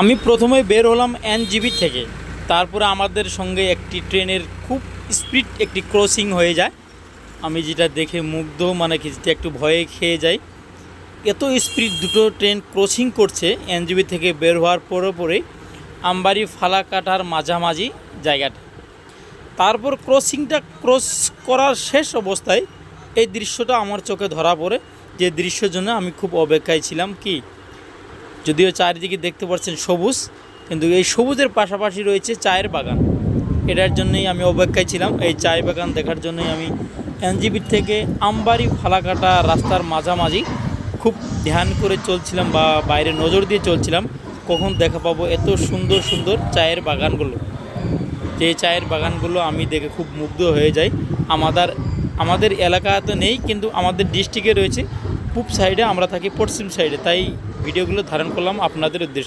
আমি প্রথমে বের হলাম এনজিবি থেকে। তারপরে আমাদের সঙ্গে একটি ট্রেনের খুব স্পিড একটি ক্রসিং হয়ে যায়। আমি যেটা দেখে মুগ্ধ, মানে কিছুটা একটু ভয়ে খেয়ে যাই। এত স্পিড দুটো ট্রেন ক্রসিং করছে এনজিবি থেকে বের হওয়ার পরে আমবাড়ি ফালাকাটার মাঝামাঝি জায়গাটা। তারপর ক্রসিংটা ক্রস করার শেষ অবস্থায় এই দৃশ্যটা আমার চোখে ধরা পড়ে, যে দৃশ্যের জন্য আমি খুব অপেক্ষায় ছিলাম। কি যদিও চারিদিকে দেখতে পাচ্ছেন সবুজ, কিন্তু এই সবুজের পাশাপাশি রয়েছে চায়ের বাগান। এটার জন্যই আমি অপেক্ষায় ছিলাম, এই চায়ের বাগান দেখার জন্যই আমি এনজিবি থেকে আমবাড়ি ফালাকাটা রাস্তার মাঝামাঝি খুব ধ্যান করে চলছিলাম, বা বাইরে নজর দিয়ে চলছিলাম কখন দেখা পাবো এত সুন্দর সুন্দর চায়ের বাগানগুলো। যে চায়ের বাগানগুলো আমি দেখে খুব মুগ্ধ হয়ে যাই। আমাদের এলাকাতে নেই, কিন্তু আমাদের ডিস্ট্রিক্টে রয়েছে। পূব সাইডে, আমরা থাকি পশ্চিম সাইডে, তাই ভিডিওগুলো ধারণ করলাম আপনাদের উদ্দেশ্যে।